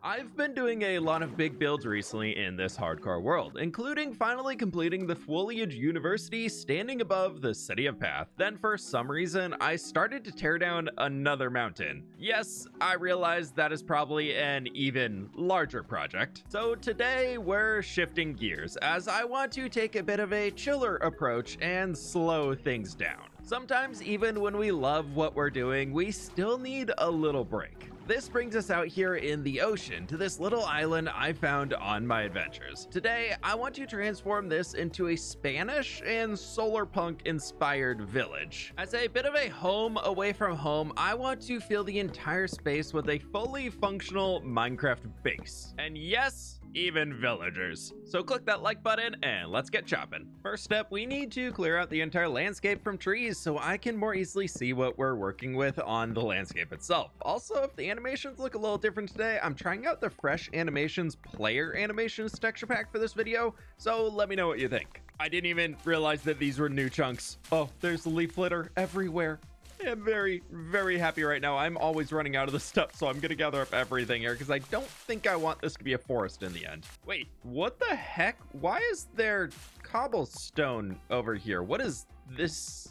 I've been doing a lot of big builds recently in this hardcore world, including finally completing the Foliage University standing above the City of Path. Then for some reason, I started to tear down another mountain. Yes, I realize that is probably an even larger project. So today we're shifting gears as I want to take a bit of a chiller approach and slow things down. Sometimes even when we love what we're doing, we still need a little break. This brings us out here in the ocean to this little island I found on my adventures. Today, I want to transform this into a Spanish and solar punk inspired village. As a bit of a home away from home, I want to fill the entire space with a fully functional Minecraft base. And yes, even villagers. So click that like button and let's get chopping. First step, we need to clear out the entire landscape from trees so I can more easily see what we're working with on the landscape itself. Also, if the animations look a little different today, I'm trying out the Fresh Animations Player Animations texture pack for this video, so let me know what you think. I didn't even realize that these were new chunks. Oh, there's leaf litter everywhere. I'm very, very happy right now. I'm always running out of the stuff, so I'm gonna gather up everything here because I don't think I want this to be a forest in the end. Wait, what the heck? Why is there cobblestone over here? What is this?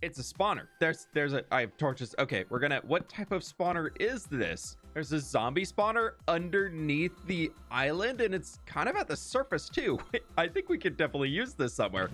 It's a spawner. I have torches. Okay, what type of spawner is this? There's a zombie spawner underneath the island, and it's kind of at the surface too. I think we could definitely use this somewhere.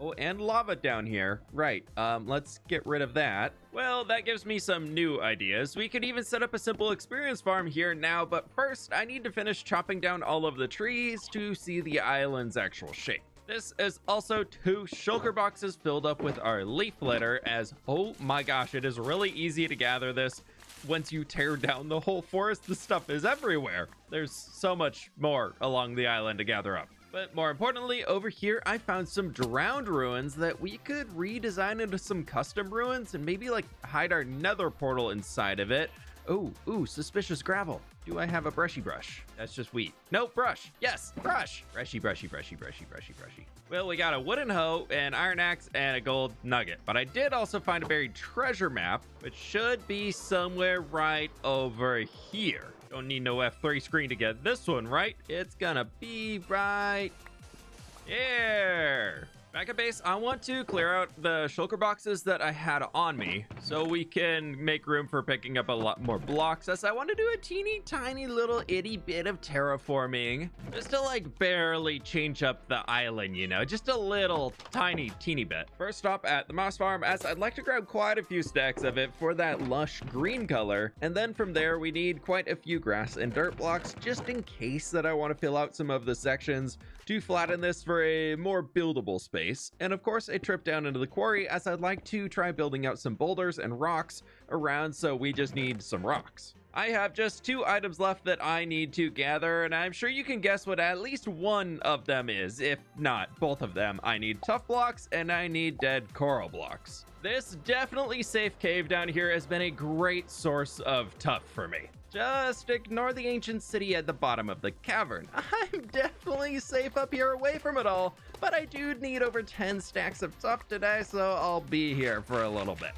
Oh, and lava down here. Right, let's get rid of that. Well, that gives me some new ideas. We could even set up a simple experience farm here now, but first, I need to finish chopping down all of the trees to see the island's actual shape. This is also 2 shulker boxes filled up with our leaf litter as, oh my gosh, it is really easy to gather this. Once you tear down the whole forest, the stuff is everywhere. There's so much more along the island to gather up. But more importantly, over here, I found some drowned ruins that we could redesign into some custom ruins and maybe like hide our nether portal inside of it. Ooh, suspicious gravel. Do I have a brushy brush? That's just wheat. No, brush. Yes, brush. Brushy. Well, we got a wooden hoe, an iron axe, and a gold nugget. But I did also find a buried treasure map, which should be somewhere right over here. Don't need no F3 screen to get this one right. It's gonna be right here. Back at base, I want to clear out the shulker boxes that I had on me so we can make room for picking up a lot more blocks, as I want to do a teeny tiny little itty bit of terraforming just to like barely change up the island, you know, just a little teeny bit. First stop at the moss farm, as I'd like to grab quite a few stacks of it for that lush green color, and then from there we need quite a few grass and dirt blocks just in case that I want to fill out some of the sections to flatten this for a more buildable space, and of course a trip down into the quarry, as I'd like to try building out some boulders and rocks around, so we just need some rocks. I have just 2 items left that I need to gather, and I'm sure you can guess what at least one of them is. If not both of them, I need tough blocks and I need dead coral blocks. This definitely safe cave down here has been a great source of tough for me. Just ignore the ancient city at the bottom of the cavern. I'm definitely safe up here away from it all, but I do need over 10 stacks of tough today, so I'll be here for a little bit.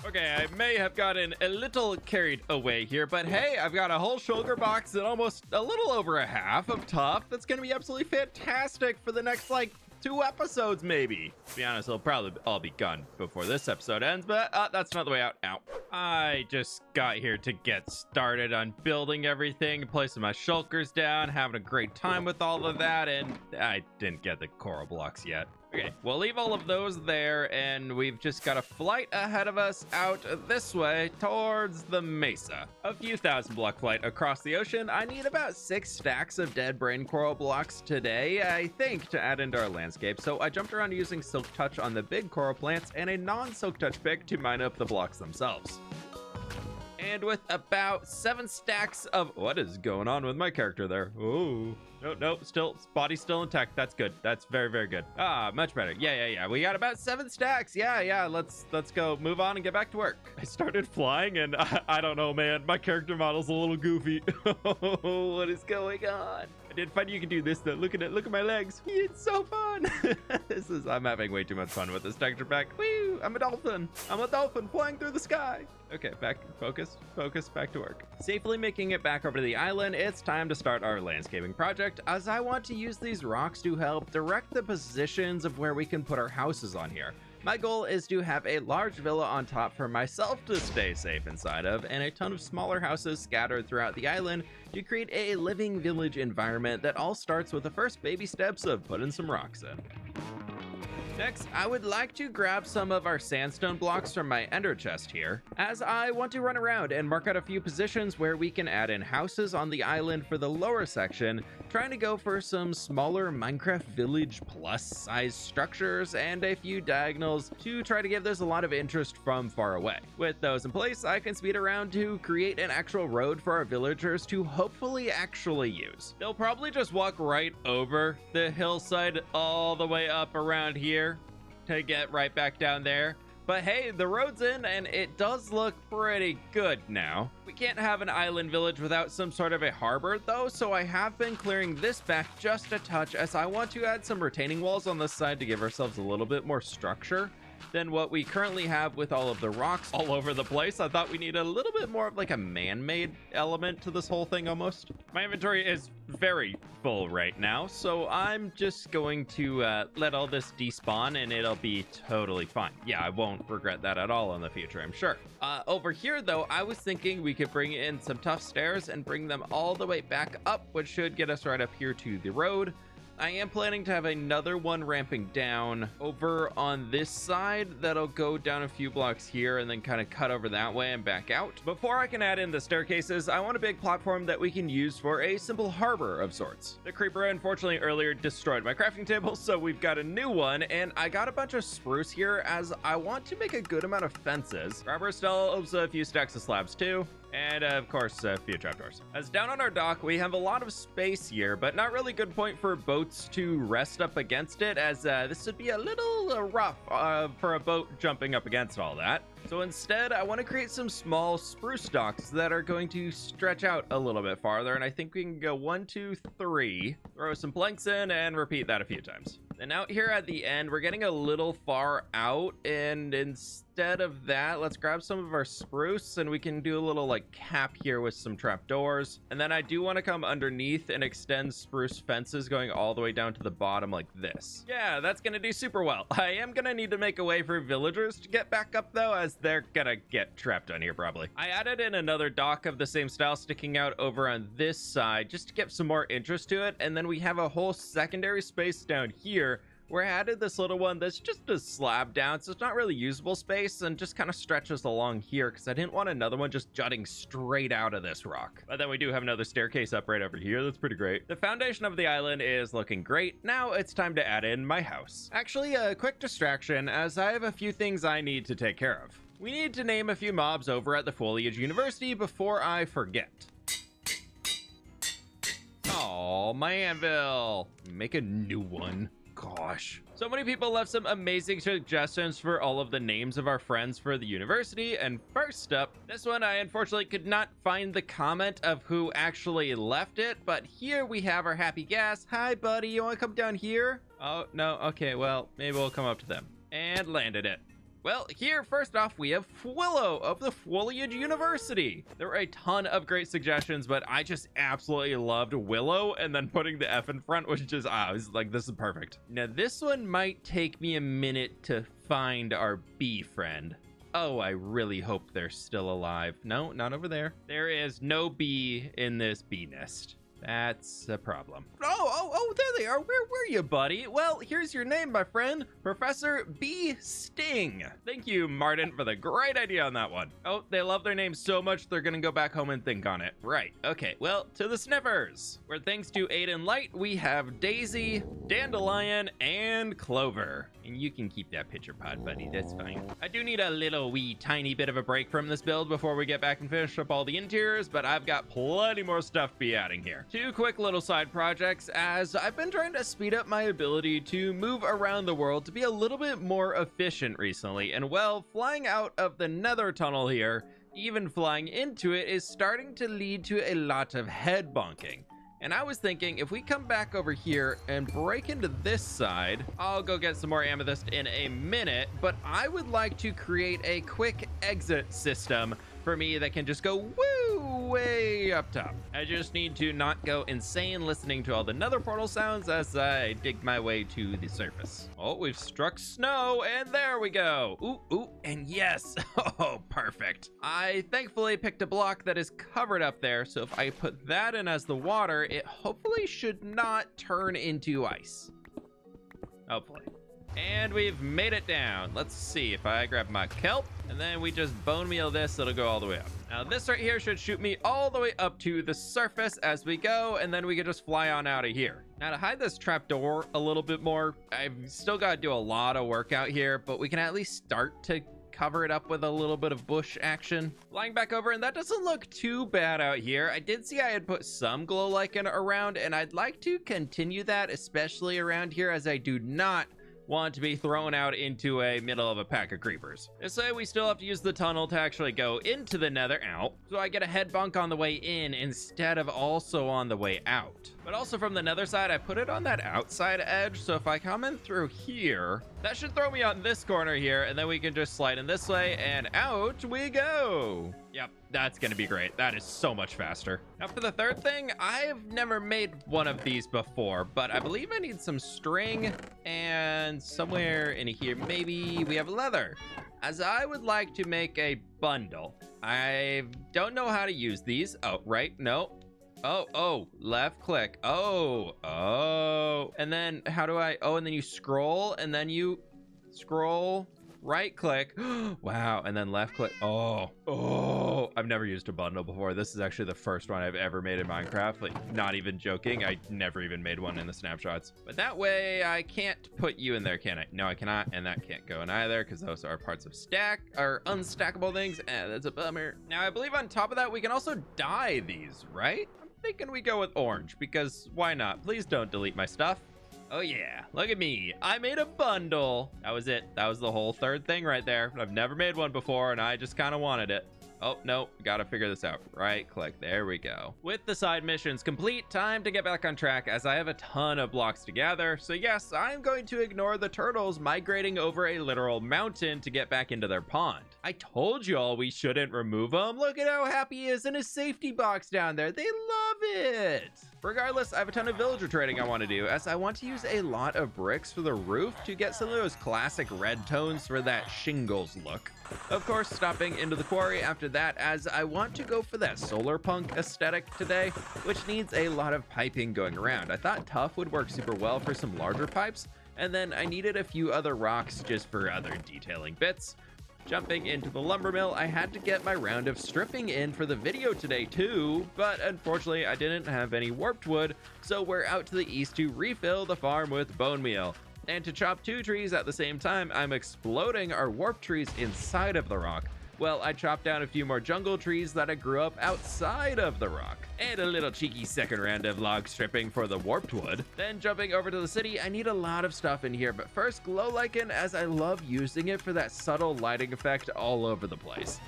Okay, I may have gotten a little carried away here, but hey, I've got a whole shulker box and almost a little over a half of tough. That's gonna be absolutely fantastic for the next, like, 2 episodes, maybe. To be honest, they'll probably all be gone before this episode ends, but that's not the way out. Ow. I just got here to get started on building everything, placing my shulkers down, having a great time with all of that, and I didn't get the coral blocks yet. Okay, we'll leave all of those there, and we've just got a flight ahead of us out this way towards the mesa. A few thousand block flight across the ocean. I need about 6 stacks of dead brain coral blocks today, I think, to add into our landscape. So I jumped around using Silk Touch on the big coral plants and a non-Silk Touch pick to mine up the blocks themselves. And with about 7 stacks of... What is going on with my character there? Oh, no, body's still intact. That's good. That's very, very good. Ah, much better. Yeah. We got about 7 stacks. Yeah. Let's go move on and get back to work. I started flying and I don't know, man. My character model's a little goofy. What is going on? I did find you can do this though. Look at it. Look at my legs. It's so fun. I'm having way too much fun with this texture pack. Woo! I'm a dolphin. I'm a dolphin flying through the sky. Okay, back, focus, back to work. Safely making it back over to the island, it's time to start our landscaping project, as I want to use these rocks to help direct the positions of where we can put our houses on here. My goal is to have a large villa on top for myself to stay safe inside of, and a ton of smaller houses scattered throughout the island to create a living village environment that all starts with the first baby steps of putting some rocks in. Next, I would like to grab some of our sandstone blocks from my ender chest here, as I want to run around and mark out a few positions where we can add in houses on the island for the lower section, trying to go for some smaller Minecraft village plus size structures and a few diagonals to try to give this a lot of interest from far away. With those in place, I can speed around to create an actual road for our villagers to hopefully actually use. They'll probably just walk right over the hillside all the way up around here to get right back down there. But hey, the road's in and it does look pretty good now. We can't have an island village without some sort of a harbor though, so I have been clearing this back just a touch as I want to add some retaining walls on this side to give ourselves a little bit more structure than what we currently have with all of the rocks all over the place. I thought we need a little bit more of like a man-made element to this whole thing almost. My inventory is very full right now, so I'm just going to let all this despawn and it'll be totally fine. Yeah, I won't regret that at all in the future, I'm sure. Over here though, I was thinking we could bring in some tough stairs and bring them all the way back up, which should get us right up here to the road. I am planning to have another one ramping down over on this side that'll go down a few blocks here and then kind of cut over that way and back out. Before I can add in the staircases, I want a big platform that we can use for a simple harbor of sorts. The creeper unfortunately earlier destroyed my crafting table, so we've got a new one, and I got a bunch of spruce here as I want to make a good amount of fences. Rubber shelves, a few stacks of slabs too, and of course a few trapdoors. As down on our dock, we have a lot of space here, but not really good point for boats to rest up against it, as this would be a little rough for a boat jumping up against all that. So instead, I want to create some small spruce docks that are going to stretch out a little bit farther, and I think we can go 1, 2, 3, throw some planks in, and repeat that a few times. And out here at the end, we're getting a little far out, and instead of that, let's grab some of our spruce and we can do a little like cap here with some trapdoors. And then I do want to come underneath and extend spruce fences going all the way down to the bottom like this. Yeah, that's gonna do super well. I am gonna need to make a way for villagers to get back up though, as they're gonna get trapped on here probably. I added in another dock of the same style sticking out over on this side just to give some more interest to it, and then we have a whole secondary space down here where I added this little one that's just a slab down, so it's not really usable space and just kind of stretches along here because I didn't want another one just jutting straight out of this rock. But then we do have another staircase up right over here. That's pretty great. The foundation of the island is looking great. Now it's time to add in my house. Actually, a quick distraction as I have a few things I need to take care of. We need to name a few mobs over at the Foliage University before I forget. Oh, my anvil. Make a new one. Gosh. So many people left some amazing suggestions for all of the names of our friends for the university, and first up, this one I unfortunately could not find the comment of who actually left it, but here we have our happy gas. Hi buddy, you want to come down here? Oh no, okay, well maybe we'll come up to them. And landed it. Well, here, first off, we have Willow of the Foliage University. There were a ton of great suggestions, but I just absolutely loved Willow, and then putting the F in front was just, I was like, this is perfect. Now, this one might take me a minute to find our bee friend. Oh, I really hope they're still alive. No, not over there. There is no bee in this bee nest. That's a problem. Oh, there they are. Where were you, buddy? Well, here's your name, my friend. Professor B. Sting. Thank you, Martin, for the great idea on that one. Oh, they love their name so much, they're gonna go back home and think on it. Right, okay, well, to the sniffers, where thanks to Aiden Light, we have Daisy, Dandelion, and Clover. And you can keep that picture pod, buddy, that's fine. I do need a little wee tiny bit of a break from this build before we get back and finish up all the interiors, but I've got plenty more stuff to be adding here. Two quick little side projects, as I've been trying to speed up my ability to move around the world to be a little bit more efficient recently, and well, flying out of the nether tunnel here, even flying into it, is starting to lead to a lot of head bonking. And I was thinking if we come back over here and break into this side, I'll go get some more amethyst in a minute, but I would like to create a quick exit system for me that can just go woo way up top. I just need to not go insane listening to all the nether portal sounds as I dig my way to the surface. Oh, we've struck snow, and there we go. Ooh, and yes. Oh, perfect. I thankfully picked a block that is covered up there, so if I put that in as the water, it hopefully should not turn into ice. Hopefully. And we've made it down. Let's see if I grab my kelp and then we just bone meal this, it'll go all the way up. Now this right here should shoot me all the way up to the surface as we go, and then we can just fly on out of here. Now to hide this trapdoor a little bit more, I've still got to do a lot of work out here, but we can at least start to cover it up with a little bit of bush action. Flying back over, and that doesn't look too bad out here. I did see I had put some glow lichen around, and I'd like to continue that, especially around here, as I do not want to be thrown out into a middle of a pack of creepers. Just say we still have to use the tunnel to actually go into the nether so I get a head bunk on the way in instead of also on the way out. But also from the nether side, I put it on that outside edge, so if I come in through here, that should throw me on this corner here, and then we can just slide in this way, and out we go. Yep, that's gonna be great. That is so much faster. Now for the third thing, I've never made one of these before, but I believe I need some string, and somewhere in here, maybe we have leather, as I would like to make a bundle. I don't know how to use these. Oh, right, no. Oh, left click. Oh. And then how do I, and then you scroll, and then you scroll, right click. Wow, and then left click. Oh, I've never used a bundle before. This is actually the first one I've ever made in Minecraft. Like, not even joking. I never even made one in the snapshots. But that way I can't put you in there, can I? No, I cannot, and that can't go in either, because those are parts of unstackable things. That's a bummer. Now, I believe on top of that, we can also dye these, right? Thinking we go with orange, because why not? Please don't delete my stuff. Oh yeah, look at me. I made a bundle. That was it. That was the whole third thing right there. I've never made one before, and I just kind of wanted it. Oh, no, gotta figure this out. Right click, there we go. With the side missions complete, time to get back on track as I have a ton of blocks to gather. So yes, I'm going to ignore the turtles migrating over a literal mountain to get back into their pond. I told you all we shouldn't remove them. Look at how happy he is in his safety box down there. They love it. Regardless, I have a ton of villager trading I want to do, as I want to use a lot of bricks for the roof to get some of those classic red tones for that shingles look. Of course, stopping into the quarry after that, as I want to go for that solar punk aesthetic today, which needs a lot of piping going around. I thought tuff would work super well for some larger pipes, and then I needed a few other rocks just for other detailing bits. Jumping into the lumber mill, I had to get my round of stripping in for the video today too, but unfortunately I didn't have any warped wood, so we're out to the east to refill the farm with bone meal. And to chop 2 trees at the same time, I'm exploding our warp trees inside of the rock. Well, I chopped down a few more jungle trees that I grew up outside of the rock. And a little cheeky second round of log stripping for the warped wood. Then jumping over to the city, I need a lot of stuff in here, but first glow lichen, as I love using it for that subtle lighting effect all over the place.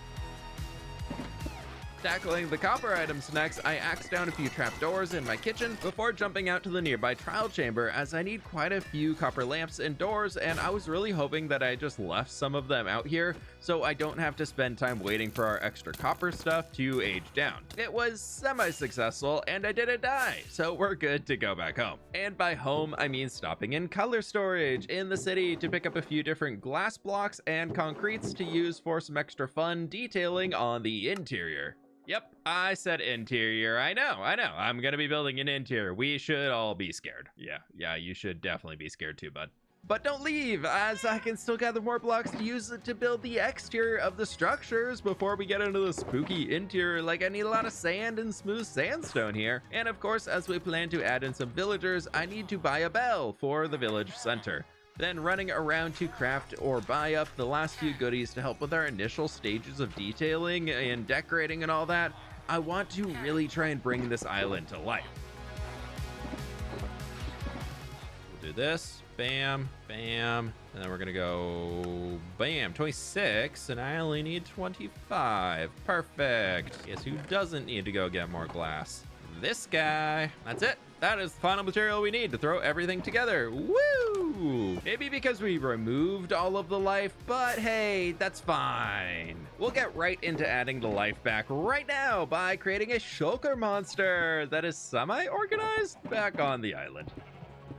Tackling the copper items next, I axed down a few trapdoors in my kitchen before jumping out to the nearby trial chamber, as I need quite a few copper lamps and doors, and I was really hoping that I just left some of them out here so I don't have to spend time waiting for our extra copper stuff to age down. It was semi-successful and I didn't die, so we're good to go back home. And by home, I mean stopping in color storage in the city to pick up a few different glass blocks and concretes to use for some extra fun detailing on the interior. Yep, I said interior. I know. I'm gonna be building an interior. We should all be scared. Yeah, you should definitely be scared too, bud. But don't leave, as I can still gather more blocks to use it to build the exterior of the structures before we get into the spooky interior. Like, I need a lot of sand and smooth sandstone here. And of course, as we plan to add in some villagers, I need to buy a bell for the village center. Then running around to craft or buy up the last few goodies to help with our initial stages of detailing and decorating and all that. I want to really try and bring this island to life. We'll do this, bam, bam, and then we're gonna go bam, 26, and I only need 25. Perfect. Guess who doesn't need to go get more glass? this guy. That's it. That is the final material we need to throw everything together. Woo! Maybe because we removed all of the life, but hey, that's fine. We'll get right into adding the life back right now by creating a shulker monster that is semi-organized back on the island.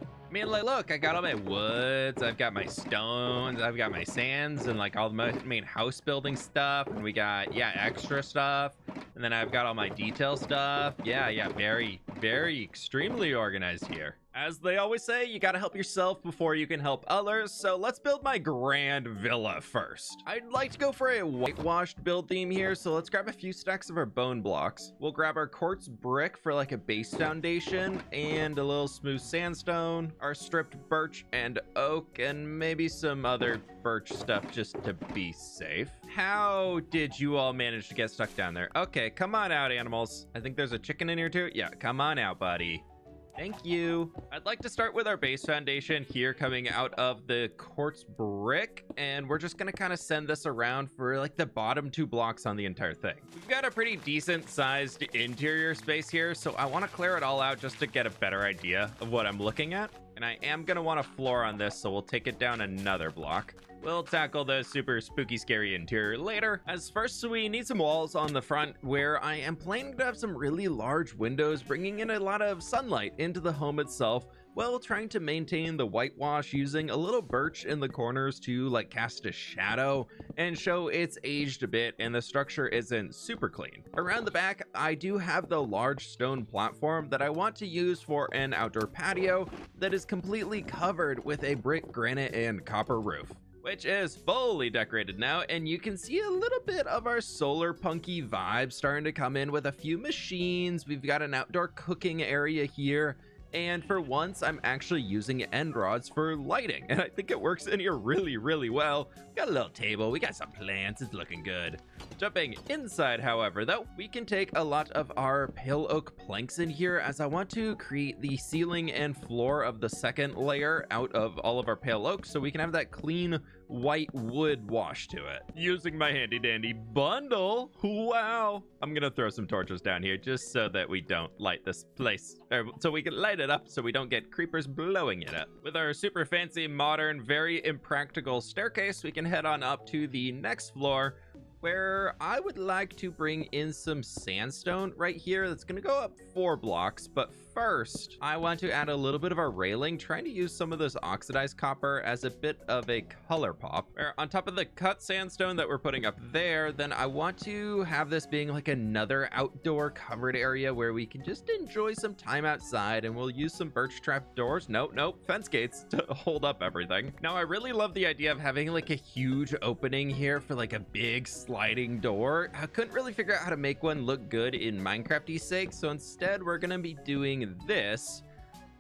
I mean, like, look, I got all my woods, I've got my stones, I've got my sands, and like all the main house building stuff, and we got, yeah, extra stuff, and then I've got all my detail stuff. Yeah, very, very extremely organized here. As they always say, you gotta help yourself before you can help others, so let's build my grand villa first. I'd like to go for a whitewashed build theme here, so let's grab a few stacks of our bone blocks. We'll grab our quartz brick for like a base foundation, and a little smooth sandstone, our stripped birch and oak, and maybe some other birch stuff just to be safe. How did you all manage to get stuck down there? Okay, come on out, animals. I think there's a chicken in here too. Yeah, come on out, buddy. Thank you. I'd like to start with our base foundation here coming out of the quartz brick, and we're just gonna kind of send this around for like the bottom 2 blocks on the entire thing. We've got a pretty decent sized interior space here, so I want to clear it all out just to get a better idea of what I'm looking at. And I am gonna want a floor on this, so we'll take it down another block. We'll tackle the super spooky scary interior later. As first, we need some walls on the front where I am planning to have some really large windows, bringing in a lot of sunlight into the home itself, while trying to maintain the whitewash using a little birch in the corners to like cast a shadow and show it's aged a bit and the structure isn't super clean. Around the back, I do have the large stone platform that I want to use for an outdoor patio that is completely covered with a brick, granite, and copper roof, which is fully decorated now, and you can see a little bit of our solar punky vibe starting to come in with a few machines. We've got an outdoor cooking area here, and for once I'm actually using end rods for lighting, and I think it works in here really, really well. We got a little table, we got some plants, it's looking good. Jumping inside, however, though, we can take a lot of our pale oak planks in here, as I want to create the ceiling and floor of the second layer out of all of our pale oak, so we can have that clean white wood wash to it. Using my handy dandy bundle. Wow. I'm gonna throw some torches down here just so that we don't light this place, or so we can light it up so we don't get creepers blowing it up. With our super fancy, modern, very impractical staircase, we can head on up to the next floor, where I would like to bring in some sandstone right here. That's gonna go up 4 blocks, but first I want to add a little bit of our railing, trying to use some of this oxidized copper as a bit of a color pop. Where on top of the cut sandstone that we're putting up there, then I want to have this being like another outdoor covered area where we can just enjoy some time outside, and we'll use some birch trap doors, fence gates to hold up everything. Now I really love the idea of having like a huge opening here for like a big sliding door. I couldn't really figure out how to make one look good in Minecrafty's sake, so instead we're gonna be doing this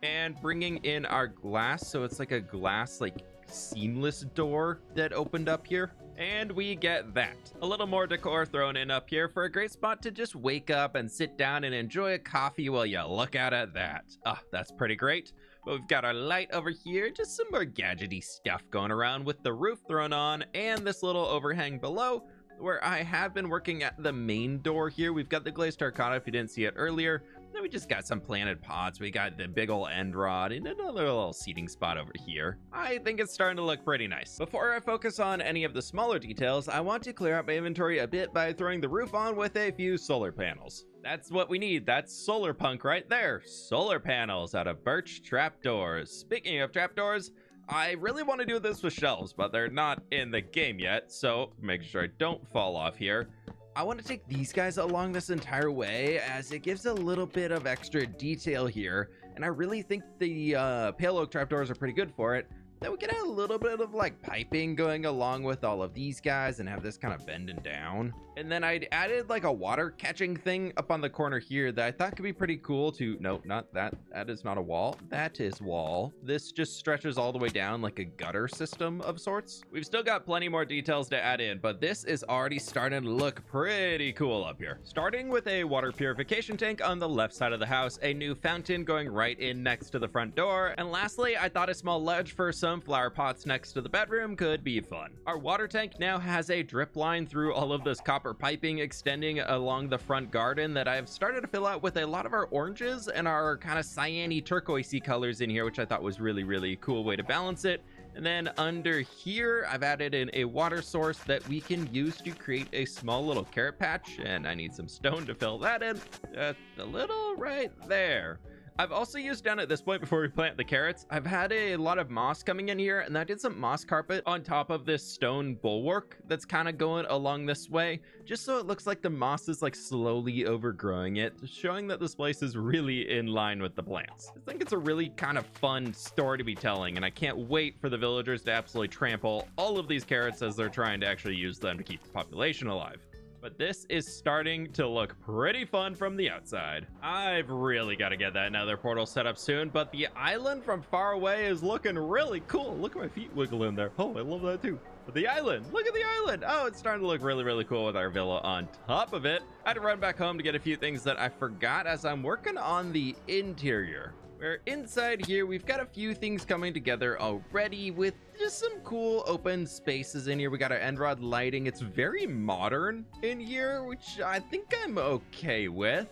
and bringing in our glass, so it's like a glass like seamless door that opened up here, and we get that. A little more decor thrown in up here for a great spot to just wake up and sit down and enjoy a coffee while you look out at that. That's pretty great. But we've got our light over here, just some more gadgety stuff going around with the roof thrown on, and this little overhang below where I have been working at the main door here. We've got the glazed terracotta if you didn't see it earlier. Then we just got some planted pots. We got the big old end rod and another little seating spot over here. I think it's starting to look pretty nice. Before I focus on any of the smaller details, I want to clear out my inventory a bit by throwing the roof on with a few solar panels. That's what we need. That's solar punk right there. Solar panels out of birch trapdoors. Speaking of trapdoors, I really want to do this with shelves, but they're not in the game yet, so make sure I don't fall off here. I want to take these guys along this entire way, as it gives a little bit of extra detail here, and I really think the pale oak trapdoors are pretty good for it. Then we can add a little bit of like piping going along with all of these guys and have this kind of bending down. And then I'd added like a water catching thing up on the corner here that I thought could be pretty cool to, no, not that. That is not a wall. That is wall. This just stretches all the way down like a gutter system of sorts. We've still got plenty more details to add in, but this is already starting to look pretty cool up here. Starting with a water purification tank on the left side of the house, a new fountain going right in next to the front door. And lastly, I thought a small ledge for some some flower pots next to the bedroom could be fun. Our water tank now has a drip line through all of this copper piping extending along the front garden that I've started to fill out with a lot of our oranges and our kind of cyan-y turquoisey colors in here, which I thought was really cool way to balance it. And then under here, I've added in a water source that we can use to create a small little carrot patch, and I need some stone to fill that in. Just a little right there. I've also used down at this point before we plant the carrots, I've had a lot of moss coming in here, and I did some moss carpet on top of this stone bulwark that's kind of going along this way, just so it looks like the moss is like slowly overgrowing it, showing that this place is really in line with the plants. I think it's a really kind of fun story to be telling, and I can't wait for the villagers to absolutely trample all of these carrots as they're trying to actually use them to keep the population alive. But this is starting to look pretty fun from the outside. I've really got to get that nether portal set up soon, but the island from far away is looking really cool. Look at my feet wiggle in there. Oh, I love that too. But the island, look at the island. Oh, it's starting to look really cool with our villa on top of it. I had to run back home to get a few things that I forgot as I'm working on the interior. Where inside here, we've got a few things coming together already with just some cool open spaces in here. We got our end rod lighting. It's very modern in here, which I think I'm okay with.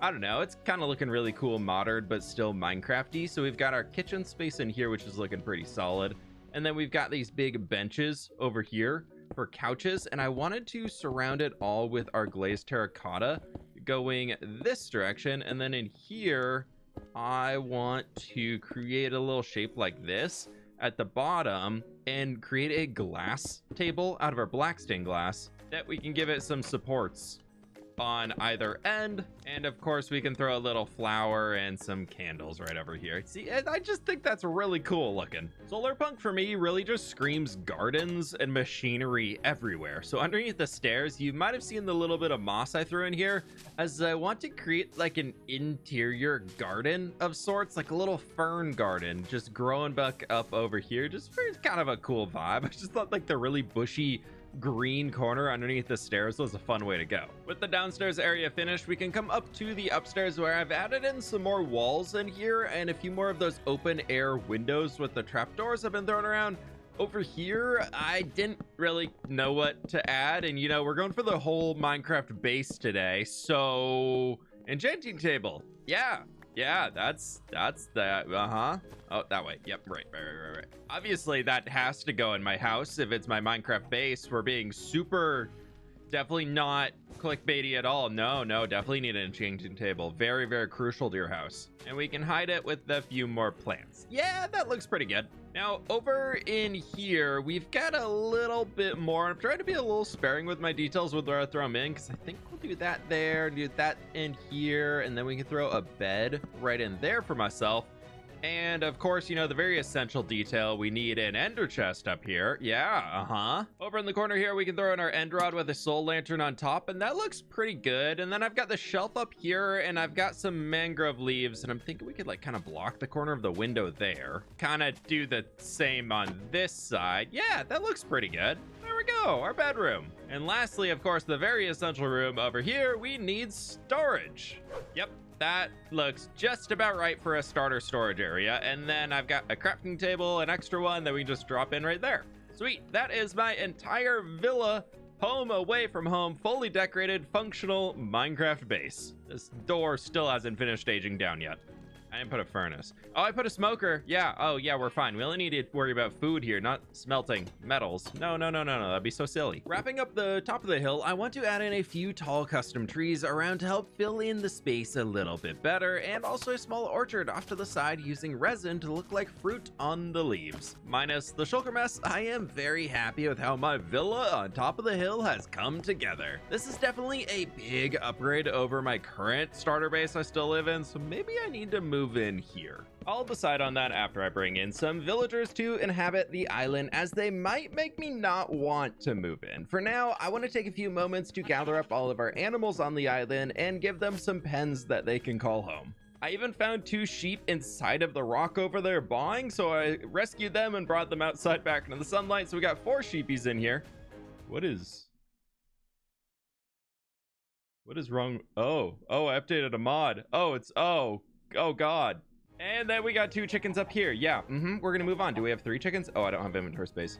I don't know. It's kind of looking really cool, modern, but still Minecrafty. So we've got our kitchen space in here, which is looking pretty solid. And then we've got these big benches over here for couches. And I wanted to surround it all with our glazed terracotta going this direction. And then in here, I want to create a little shape like this at the bottom and create a glass table out of our black stained glass that we can give it some supports on either end. And of course we can throw a little flower and some candles right over here. See, I just think that's really cool looking. Solar punk for me really just screams gardens and machinery everywhere. So underneath the stairs, you might have seen the little bit of moss I threw in here, as I want to create like an interior garden of sorts, like a little fern garden just growing back up over here, just for kind of a cool vibe. I just thought like the really bushy green corner underneath the stairs was a fun way to go. With the downstairs area finished, we can come up to the upstairs where I've added in some more walls in here and a few more of those open air windows with the trapdoors I've been throwing around. Over here, I didn't really know what to add, and you know, we're going for the whole Minecraft base today, so enchanting table. Yeah, that's that. Oh, that way. Yep, right. Obviously, that has to go in my house if it's my Minecraft base. We're being super, definitely not clickbaity at all. No, definitely need an enchanting table. Very crucial to your house. And we can hide it with a few more plants. Yeah, that looks pretty good. Now, over in here, we've got a little bit more. I'm trying to be a little sparing with my details with where I throw them in, because I think we'll do that there, do that in here, and then we can throw a bed right in there for myself. And of course, you know, the very essential detail, we need an ender chest up here. Yeah, Over in the corner here, we can throw in our end rod with a soul lantern on top, and that looks pretty good. And then I've got the shelf up here, and I've got some mangrove leaves, and I'm thinking we could like kind of block the corner of the window there. Kind of do the same on this side. Yeah, that looks pretty good. There we go, our bedroom. And lastly, of course, the very essential room over here, we need storage. Yep. That looks just about right for a starter storage area. And then I've got a crafting table, an extra one that we just drop in right there. Sweet. That is my entire villa, home away from home, fully decorated, functional Minecraft base. This door still hasn't finished aging down yet. I didn't put a furnace. Oh, I put a smoker. Yeah. Oh, yeah, we're fine. We only need to worry about food here, not smelting metals. No. That'd be so silly. Wrapping up the top of the hill, I want to add in a few tall custom trees around to help fill in the space a little bit better, and also a small orchard off to the side using resin to look like fruit on the leaves. Minus the shulker mess, I am very happy with how my villa on top of the hill has come together. This is definitely a big upgrade over my current starter base I still live in, so maybe I need to move in here. I'll decide on that after I bring in some villagers to inhabit the island, as they might make me not want to move in. For now, I want to take a few moments to gather up all of our animals on the island and give them some pens that they can call home. I even found 2 sheep inside of the rock over there bawling, so I rescued them and brought them outside back into the sunlight. So we got 4 sheepies in here. What is wrong? Oh, I updated a mod. Oh, God. And then we got 2 chickens up here. Yeah, we're gonna move on. Do we have 3 chickens? Oh, I don't have inventory space.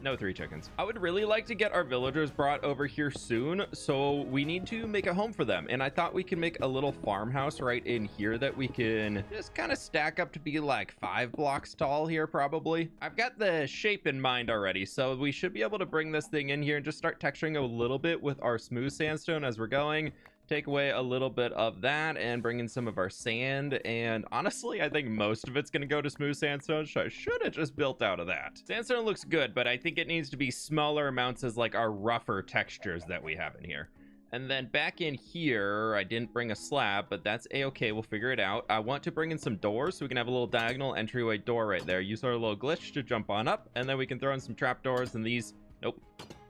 No 3 chickens. I would really like to get our villagers brought over here soon, so we need to make a home for them. And I thought we could make a little farmhouse right in here that we can just kind of stack up to be like 5 blocks tall here, probably. I've got the shape in mind already, so we should be able to bring this thing in here and just start texturing a little bit with our smooth sandstone as we're going. Take away a little bit of that and bring in some of our sand, and honestly I think most of it's going to go to smooth sandstone, so I should have just built out of that. Sandstone looks good, but I think it needs to be smaller amounts as like our rougher textures that we have in here. And then back in here, I didn't bring a slab, but that's a-okay, we'll figure it out. I want to bring in some doors so we can have a little diagonal entryway door right there. Use our little glitch to jump on up, and then we can throw in some trapdoors, and these, nope.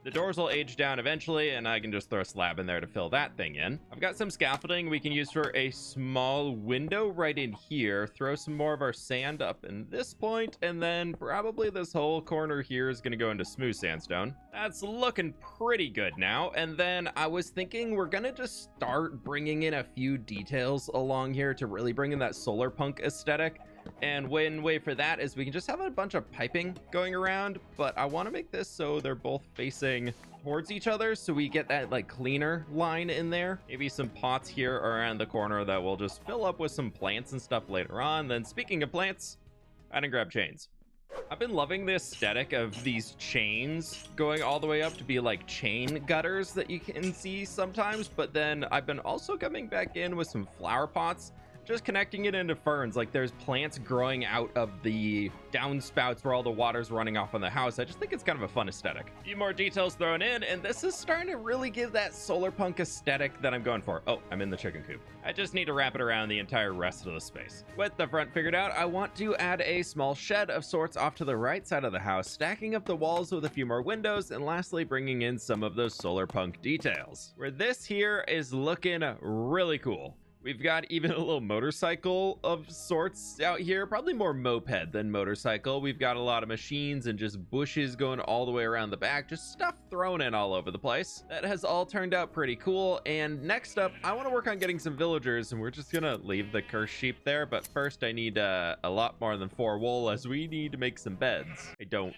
The doors will age down eventually, and I can just throw a slab in there to fill that thing in. I've got some scaffolding we can use for a small window right in here. Throw some more of our sand up in this point, and then probably this whole corner here is going to go into smooth sandstone. That's looking pretty good now. And then I was thinking we're going to just start bringing in a few details along here to really bring in that solar punk aesthetic. And one way for that is we can just have a bunch of piping going around, but I want to make this so they're both facing towards each other so we get that like cleaner line in there. Maybe some pots here around the corner that we'll just fill up with some plants and stuff later on. Then speaking of plants, I didn't grab chains. I've been loving the aesthetic of these chains going all the way up to be like chain gutters that you can see sometimes, but then I've been also coming back in with some flower pots, just connecting it into ferns. Like there's plants growing out of the downspouts where all the water's running off on the house. I just think it's kind of a fun aesthetic. A few more details thrown in, and this is starting to really give that solar punk aesthetic that I'm going for. Oh, I'm in the chicken coop. I just need to wrap it around the entire rest of the space. With the front figured out, I want to add a small shed of sorts off to the right side of the house, stacking up the walls with a few more windows, and lastly bringing in some of those solar punk details. Where this here is looking really cool. We've got even a little motorcycle of sorts out here, probably more moped than motorcycle. We've got a lot of machines and just bushes going all the way around the back, just stuff thrown in all over the place. That has all turned out pretty cool. And next up, I want to work on getting some villagers, and we're just gonna leave the cursed sheep there. But first I need a lot more than 4 wool, as we need to make some beds.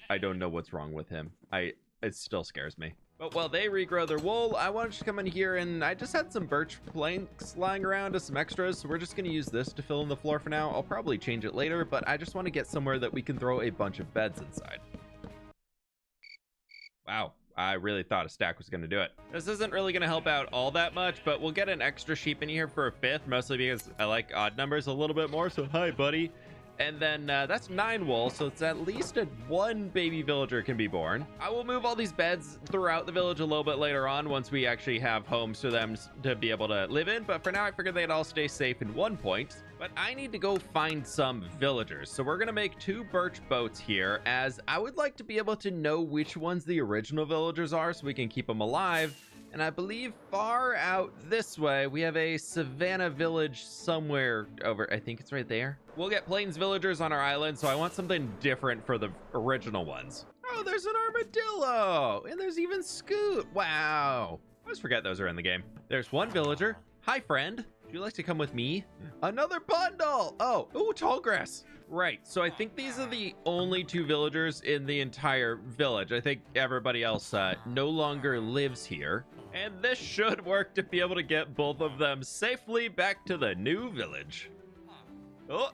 I don't know what's wrong with him. It still scares me. But while they regrow their wool, I wanted to come in here, and I just had some birch planks lying around as some extras, so we're just going to use this to fill in the floor for now. I'll probably change it later, but I just want to get somewhere that we can throw a bunch of beds inside. Wow, I really thought a stack was going to do it. This isn't really going to help out all that much, but we'll get an extra sheep in here for a 5th, mostly because I like odd numbers a little bit more, so hi, buddy. And then that's 9 wool, so it's at least 1 baby villager can be born. I will move all these beds throughout the village a little bit later on once we actually have homes for them to be able to live in. But for now, I figured they'd all stay safe in one point. But I need to go find some villagers. So we're going to make 2 birch boats here, as I would like to be able to know which ones the original villagers are so we can keep them alive. And I believe far out this way, we have a savannah village somewhere over. I think it's right there. We'll get plains villagers on our island, so I want something different for the original ones. Oh, there's an armadillo, and there's even Scoot. Wow. I always forget those are in the game. There's 1 villager. Hi, friend. Would you like to come with me? Another bundle. Oh, ooh, tall grass. Right, so I think these are the only 2 villagers in the entire village. I think everybody else no longer lives here. And this should work to be able to get both of them safely back to the new village. Oh,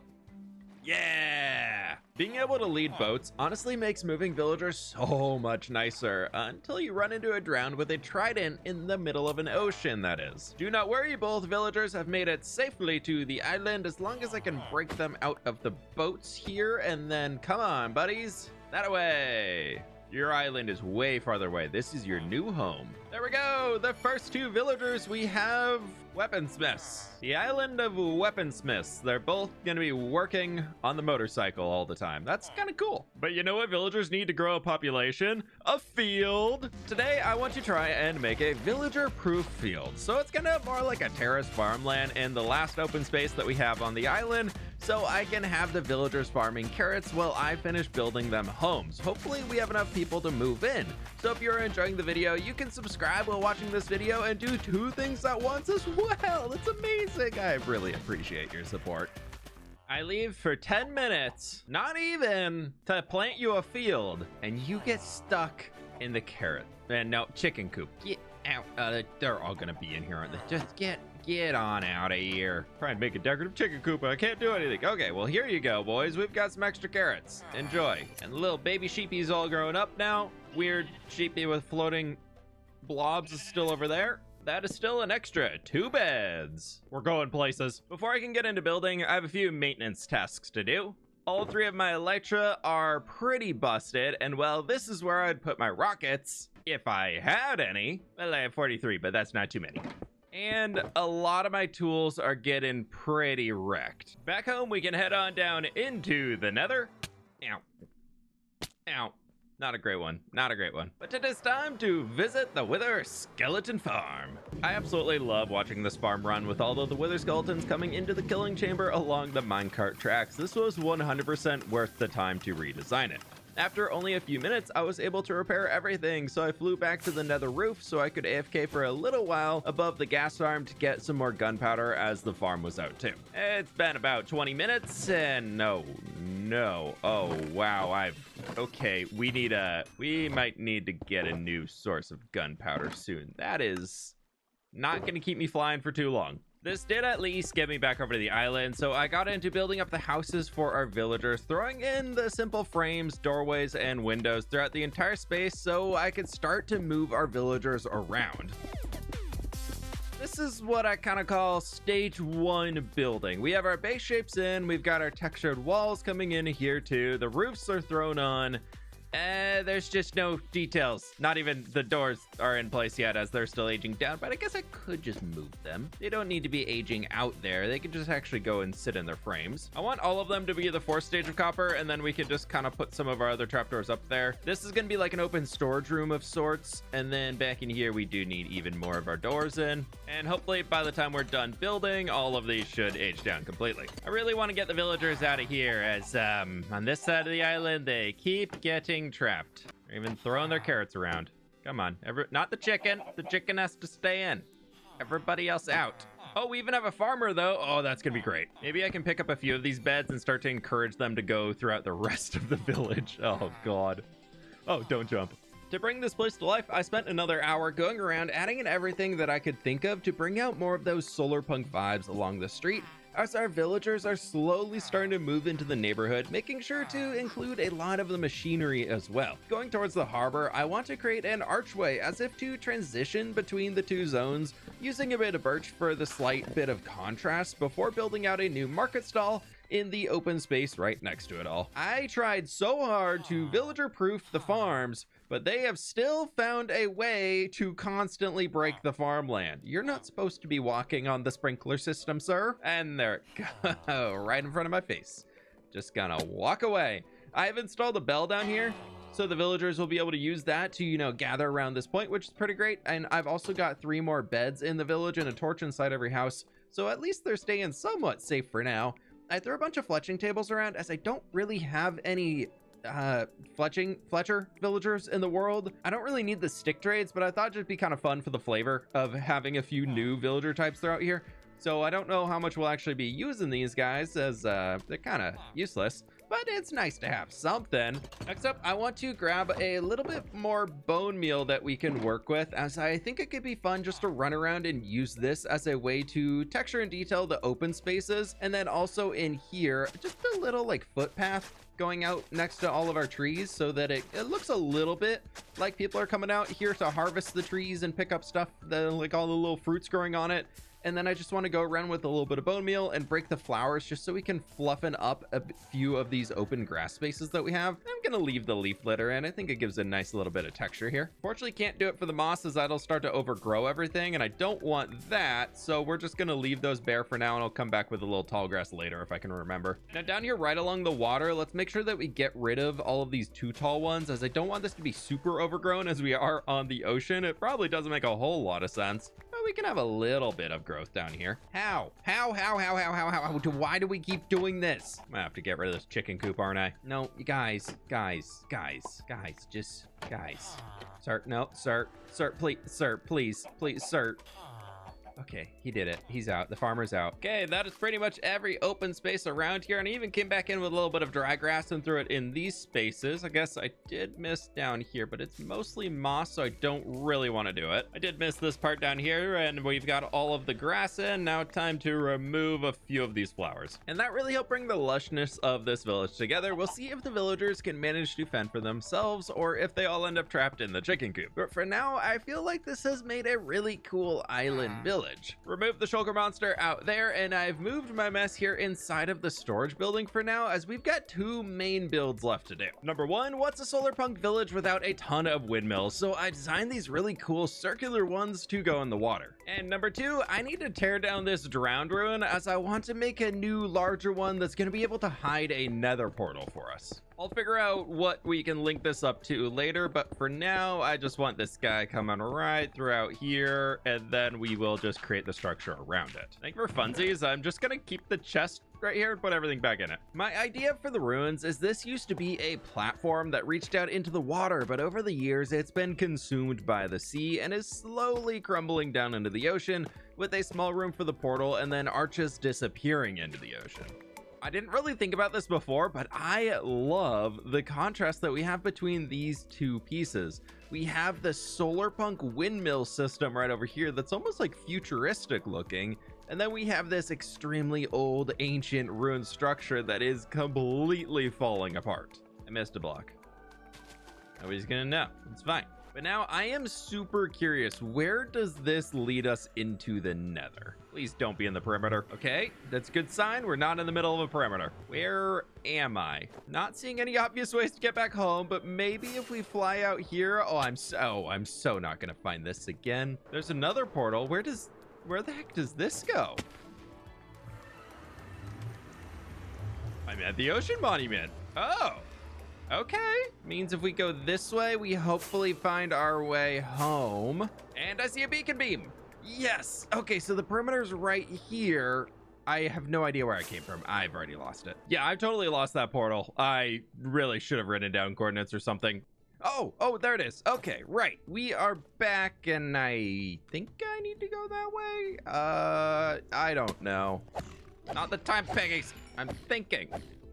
yeah! Being able to lead boats honestly makes moving villagers so much nicer, until you run into a drowned with a trident in the middle of an ocean, that is. Do not worry, both villagers have made it safely to the island, as long as I can break them out of the boats here, and then come on, buddies, that way. Your island is way farther away. This is your new home. There we go. The first 2 villagers we have weaponsmiths. The island of weaponsmiths. They're both going to be working on the motorcycle all the time. That's kind of cool. But you know what villagers need to grow a population? A field. Today, I want to try and make a villager-proof field. So it's going to have more like a terraced farmland and the last open space that we have on the island, so I can have the villagers farming carrots while I finish building them homes. Hopefully we have enough people to move in. So if you're enjoying the video, you can subscribe while watching this video and do 2 things at once as well. That's amazing. I really appreciate your support. I leave for 10 minutes, not even, to plant you a field, and you get stuck in the carrot. And no, chicken coop. Get out. They're all gonna be in here, aren't they? Just get on out of here. Try and make a decorative chicken coop, but I can't do anything. Okay, well, here you go, boys. We've got some extra carrots. Enjoy. And the little baby sheepy's all grown up now. Weird sheepy with floating blobs is still over there. That is still an extra 2 beds. We're going places. Before I can get into building, I have a few maintenance tasks to do. All 3 of my Elytra are pretty busted, and well, this is where I'd put my rockets if I had any. Well, I have 43, but that's not too many. And a lot of my tools are getting pretty wrecked. Back home, we can head on down into the nether. Ow. Ow. Not a great one. Not a great one. But it is time to visit the Wither Skeleton Farm. I absolutely love watching this farm run with all of the Wither Skeletons coming into the killing chamber along the minecart tracks. This was 100% worth the time to redesign it. After only a few minutes, I was able to repair everything, so I flew back to the nether roof so I could AFK for a little while above the gas farm to get some more gunpowder as the farm was out too. It's been about 20 minutes and no. Oh, wow, okay, we might need to get a new source of gunpowder soon. That is not gonna keep me flying for too long. This did at least get me back over to the island, so I got into building up the houses for our villagers, throwing in the simple frames, doorways, and windows throughout the entire space so I could start to move our villagers around. This is what I kind of call stage 1 building. We have our base shapes in, we've got our textured walls coming in here too, the roofs are thrown on. There's just no details. Not even the doors are in place yet as they're still aging down, but I guess I could just move them. They don't need to be aging out there. They can just actually go and sit in their frames. I want all of them to be the 4th stage of copper, and then we can just kind of put some of our other trapdoors up there. This is going to be like an open storage room of sorts, and then back in here we do need even more of our doors in, and hopefully by the time we're done building, all of these should age down completely. I really want to get the villagers out of here as on this side of the island they keep getting trapped. They're even throwing their carrots around. Come on, not the chicken. The chicken has to stay in. Everybody else out. Oh, we even have a farmer though. Oh, that's gonna be great. Maybe I can pick up a few of these beds and start to encourage them to go throughout the rest of the village. Oh God. Oh, don't jump. To bring this place to life, I spent another hour going around adding in everything that I could think of to bring out more of those solar punk vibes along the street, as our villagers are slowly starting to move into the neighborhood, making sure to include a lot of the machinery as well. Going towards the harbor, I want to create an archway as if to transition between the 2 zones, using a bit of birch for the slight bit of contrast before building out a new market stall in the open space right next to it all. I tried so hard to villager-proof the farms, but they have still found a way to constantly break the farmland. You're not supposed to be walking on the sprinkler system, sir. And there it goes, right in front of my face. Just gonna walk away. I've installed a bell down here, so the villagers will be able to use that to, you know, gather around this point, which is pretty great. And I've also got 3 more beds in the village and a torch inside every house, so at least they're staying somewhat safe for now. I threw a bunch of fletching tables around as I don't really have any Fletcher villagers in the world. I don't really need the stick trades, but I thought it'd be kind of fun for the flavor of having a few new villager types throughout here. So I don't know how much we'll actually be using these guys, as they're kind of useless, but it's nice to have something. Next up, I want to grab a little bit more bone meal that we can work with, as I think it could be fun just to run around and use this as a way to texture and detail the open spaces. And then also in here, just a little like footpath going out next to all of our trees so that it looks a little bit like people are coming out here to harvest the trees and pick up stuff, like all the little fruits growing on it. And then I just want to go around with a little bit of bone meal and break the flowers just so we can fluffen up a few of these open grass spaces that we have. I'm going to leave the leaf litter, and I think it gives a nice little bit of texture here. Fortunately, can't do it for the moss, as that'll start to overgrow everything, and I don't want that. So we're just going to leave those bare for now, and I'll come back with a little tall grass later if I can remember. Now down here right along the water, let's make sure that we get rid of all of these too tall ones, as I don't want this to be super overgrown as we are on the ocean. It probably doesn't make a whole lot of sense. We can have a little bit of growth down here. How? Why do we keep doing this? I'm gonna have to get rid of this chicken coop, aren't I? No, you guys. Sir, no, sir, please, sir. Okay, he did it. He's out. The farmer's out. Okay, that is pretty much every open space around here. And I even came back in with a little bit of dry grass and threw it in these spaces. I guess I did miss down here, but it's mostly moss, so I don't really want to do it. I did miss this part down here, and we've got all of the grass in. Now time to remove a few of these flowers. And that really helped bring the lushness of this village together. We'll see if the villagers can manage to fend for themselves or if they all end up trapped in the chicken coop. But for now, I feel like this has made a really cool island village. Remove the shulker monster out there, and I've moved my mess here inside of the storage building for now, as we've got two main builds left to do. Number one, what's a solar punk village without a ton of windmills? So I designed these really cool circular ones to go in the water. And number two, I need to tear down this drowned ruin, as I want to make a new larger one that's going to be able to hide a nether portal for us. I'll figure out what we can link this up to later, but for now, I just want this guy coming right throughout here, and then we will just create the structure around it. I think for funsies, I'm just gonna keep the chest right here and put everything back in it. My idea for the ruins is this used to be a platform that reached out into the water, but over the years, it's been consumed by the sea and is slowly crumbling down into the ocean, with a small room for the portal and then arches disappearing into the ocean. I didn't really think about this before, but I love the contrast that we have between these two pieces. We have the solar punk windmill system right over here that's almost like futuristic looking. And then we have this extremely old, ancient ruined structure that is completely falling apart. I missed a block. Nobody's gonna know. It's fine. But now I am super curious, where does this lead us into the nether? Please don't be in the perimeter. Okay, that's a good sign. We're not in the middle of a perimeter. Where am I? Not seeing any obvious ways to get back home, but maybe if we fly out here. Oh, I'm so not gonna find this again. There's another portal. Where the heck does this go? I'm at the ocean monument. Oh. Okay, means if we go this way, we hopefully find our way home. And I see a beacon beam. Yes. Okay, so the perimeter's right here. I have no idea where I came from. I've already lost it. Yeah, I've totally lost that portal. I really should have written down coordinates or something. Oh, there it is. Okay, right. We are back, and I think I need to go that way. I don't know. Not the time, Peggies. I'm thinking.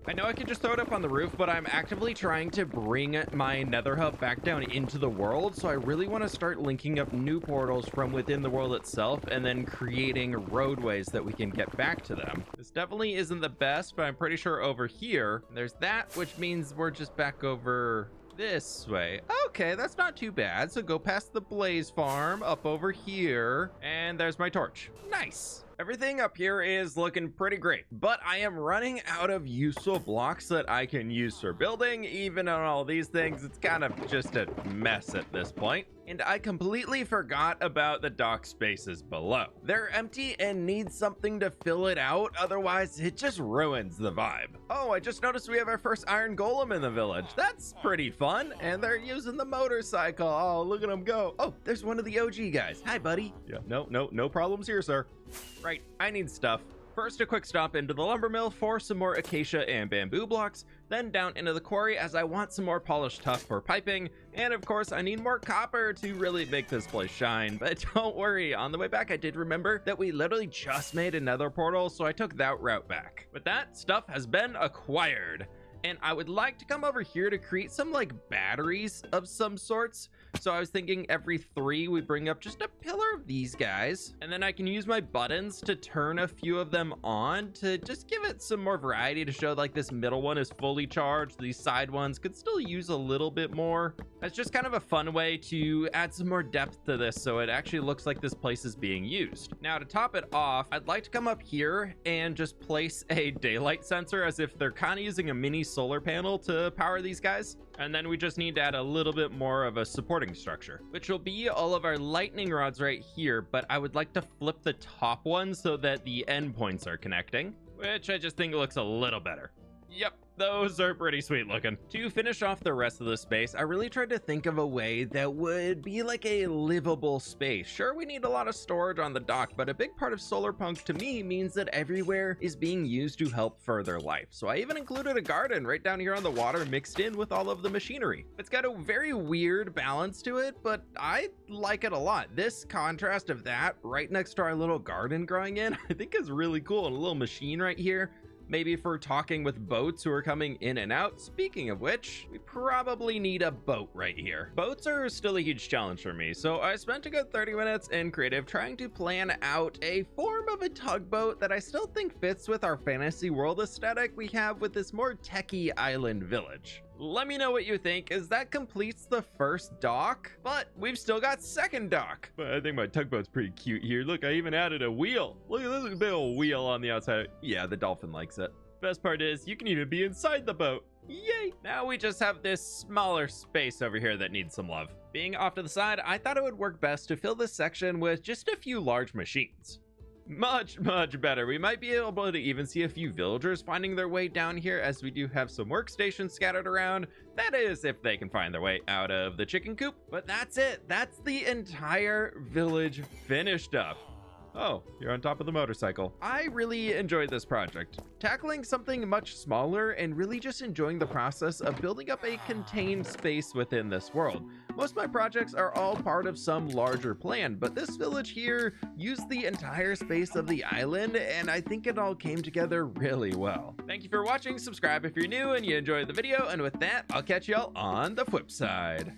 I know I can just throw it up on the roof, but I'm actively trying to bring my nether hub back down into the world, so I really want to start linking up new portals from within the world itself and then creating roadways that we can get back to them. This definitely isn't the best, but I'm pretty sure over here, there's that, which means we're just back over this way. Okay, that's not too bad. So go past the blaze farm up over here, and there's my torch. Nice. Everything up here is looking pretty great, but I am running out of useful blocks that I can use for building. Even on all these things, it's kind of just a mess at this point. And I completely forgot about the dock spaces below. They're empty and need something to fill it out, otherwise it just ruins the vibe. Oh, I just noticed we have our first iron golem in the village. That's pretty fun, and they're using the motorcycle. Oh, look at them go. Oh, there's one of the OG guys. Hi, buddy. Yeah, no problems here, sir. Right, I need stuff. First, a quick stop into the lumber mill for some more acacia and bamboo blocks, then down into the quarry as I want some more polished tuff for piping, and of course I need more copper to really make this place shine. But don't worry, on the way back I did remember that we literally just made another portal, so I took that route back. But that stuff has been acquired, and I would like to come over here to create some like batteries of some sorts. So I was thinking every 3 we bring up just a pillar of these guys, and then I can use my buttons to turn a few of them on to just give it some more variety, to show like this middle one is fully charged. These side ones could still use a little bit more. It's just kind of a fun way to add some more depth to this, so it actually looks like this place is being used. Now to top it off, I'd like to come up here and just place a daylight sensor, as if they're kind of using a mini solar panel to power these guys. And then we just need to add a little bit more of a supporting structure, which will be all of our lightning rods right here. But I would like to flip the top one so that the endpoints are connecting, which I just think looks a little better. Yep, those are pretty sweet looking. To finish off the rest of the space, I really tried to think of a way that would be like a livable space. Sure, we need a lot of storage on the dock, but a big part of Solarpunk to me means that everywhere is being used to help further life. So I even included a garden right down here on the water mixed in with all of the machinery. It's got a very weird balance to it, but I like it a lot. This contrast of that right next to our little garden growing in, I think is really cool. And a little machine right here, maybe for talking with boats who are coming in and out. Speaking of which, we probably need a boat right here. Boats are still a huge challenge for me, so I spent a good 30 minutes in creative trying to plan out a form of a tugboat that I still think fits with our fantasy world aesthetic we have with this more techie island village. Let me know what you think, as that completes the first dock, but we've still got second dock. But I think my tugboat's pretty cute here. Look, I even added a wheel. Look at this big old wheel on the outside. Yeah, the dolphin likes it. Best part is you can even be inside the boat. Yay! Now we just have this smaller space over here that needs some love. Being off to the side, I thought it would work best to fill this section with just a few large machines. Much better. We might be able to even see a few villagers finding their way down here, as we do have some workstations scattered around. That is, if they can find their way out of the chicken coop. But that's it. That's the entire village finished up. Oh, you're on top of the motorcycle. I really enjoyed this project. Tackling something much smaller and really just enjoying the process of building up a contained space within this world. Most of my projects are all part of some larger plan, but this village here used the entire space of the island, and I think it all came together really well. Thank you for watching. Subscribe if you're new and you enjoyed the video, and with that, I'll catch y'all on the fWhip side.